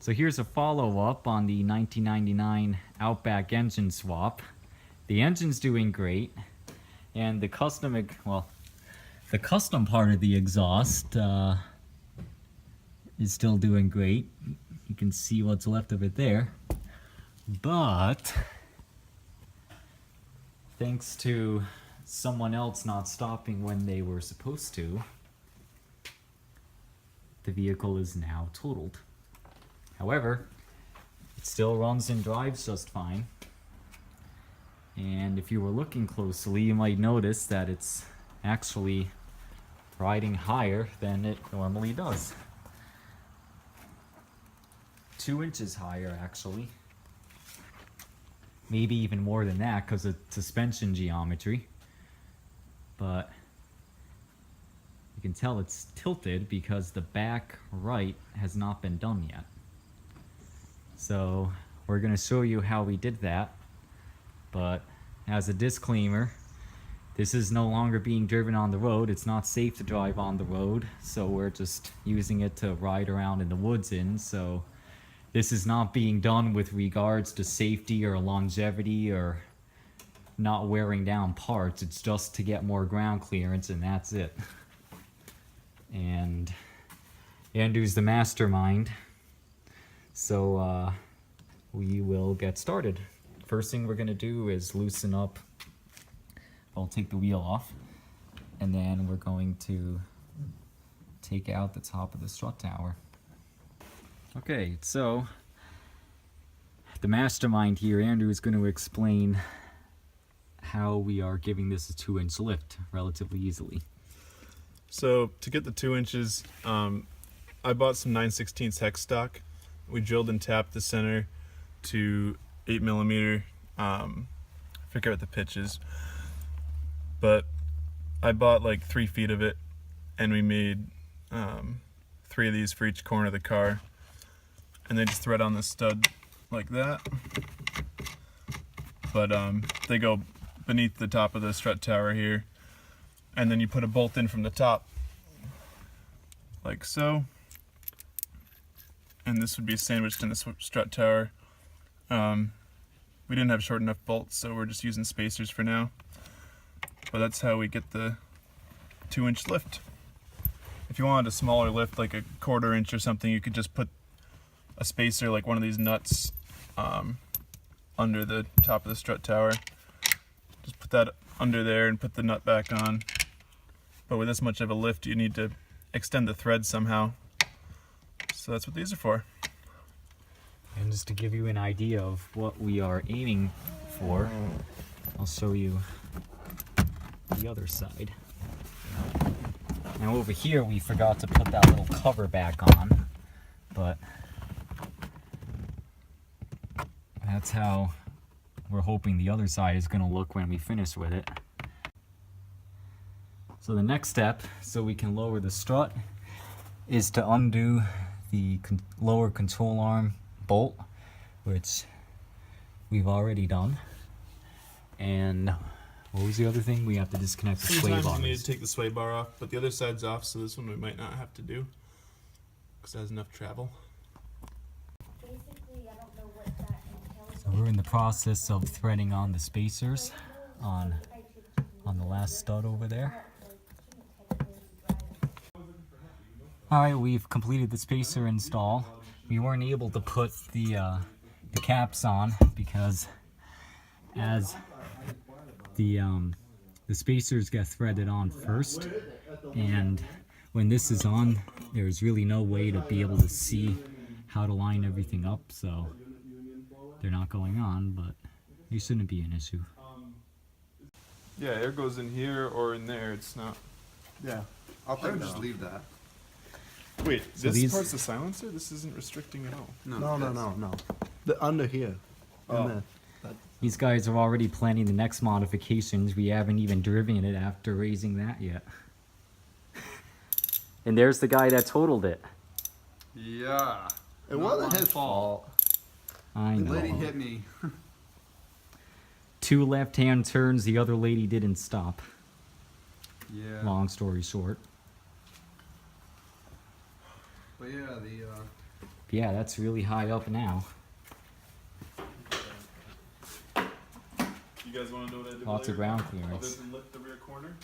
So here's a follow-up on the 1999 Outback engine swap. The engine's doing great, and the custom part of the exhaust is still doing great. You can see what's left of it there. But thanks to someone else not stopping when they were supposed to, the vehicle is now totaled. However, it still runs and drives just fine. And if you were looking closely, you might notice that it's actually riding higher than it normally does. 2 inches higher, actually. Maybe even more than that because of suspension geometry. But you can tell it's tilted because the back right has not been done yet. So we're going to show you how we did that. But as a disclaimer, this is no longer being driven on the road. It's not safe to drive on the road. So we're just using it to ride around in the woods in. So this is not being done with regards to safety or longevity or not wearing down parts. It's just to get more ground clearance, and that's it. And Andrew's the mastermind. So we will get started. First thing we're going to do is loosen up. I'll take the wheel off. And then we're going to take out the top of the strut tower. Okay, so the mastermind here, Andrew, is going to explain how we are giving this a 2-inch lift relatively easily. So to get the 2 inches, I bought some 9/16 hex stock. We drilled and tapped the center to 8mm. I forget what the pitch is, but I bought like 3 feet of it, and we made 3 of these for each corner of the car, and they just thread on the stud like that. But they go beneath the top of the strut tower here, and then you put a bolt in from the top like so, and this would be sandwiched in the strut tower. We didn't have short enough bolts, so we're just using spacers for now, but that's how we get the 2-inch lift. If you wanted a smaller lift, like a 1/4 inch or something, you could just put a spacer like one of these nuts under the top of the strut tower. Just put that under there and put the nut back on. But with this much of a lift, you need to extend the thread somehow. So that's what these are for. And just to give you an idea of what we are aiming for, I'll show you the other side. Now over here we forgot to put that little cover back on, but that's how we're hoping the other side is going to look when we finish with it. So the next step, so we can lower the strut, is to undo the lower control arm bolt, which we've already done. And what was the other thing? We have to disconnect the sway bar. Sometimes you need to take the sway bar off, but the other side's off, so this one we might not have to do because it has enough travel. Basically, I don't know what that entails. So we're in the process of threading on the spacers on the last stud over there. Alright, we've completed the spacer install. We weren't able to put the caps on because as the spacers get threaded on first, and when this is on, there's really no way to be able to see how to line everything up, so they're not going on, but it shouldn't be an issue. Yeah, air goes in here or in there. It's not. Yeah, I would just leave that. Wait, So this these- part's the silencer? This isn't restricting at all. No. The under here. Oh. In there. These guys are already planning the next modifications. We haven't even driven it after raising that yet. And there's the guy that totaled it. Yeah. It wasn't his fault. I The lady know. hit me. 2 left-hand turns, the other lady didn't stop. Yeah. Long story short. But yeah, the Yeah, that's really high up now. You guys want to know what I did? Lots of ground clearance. Other than lift the rear corner?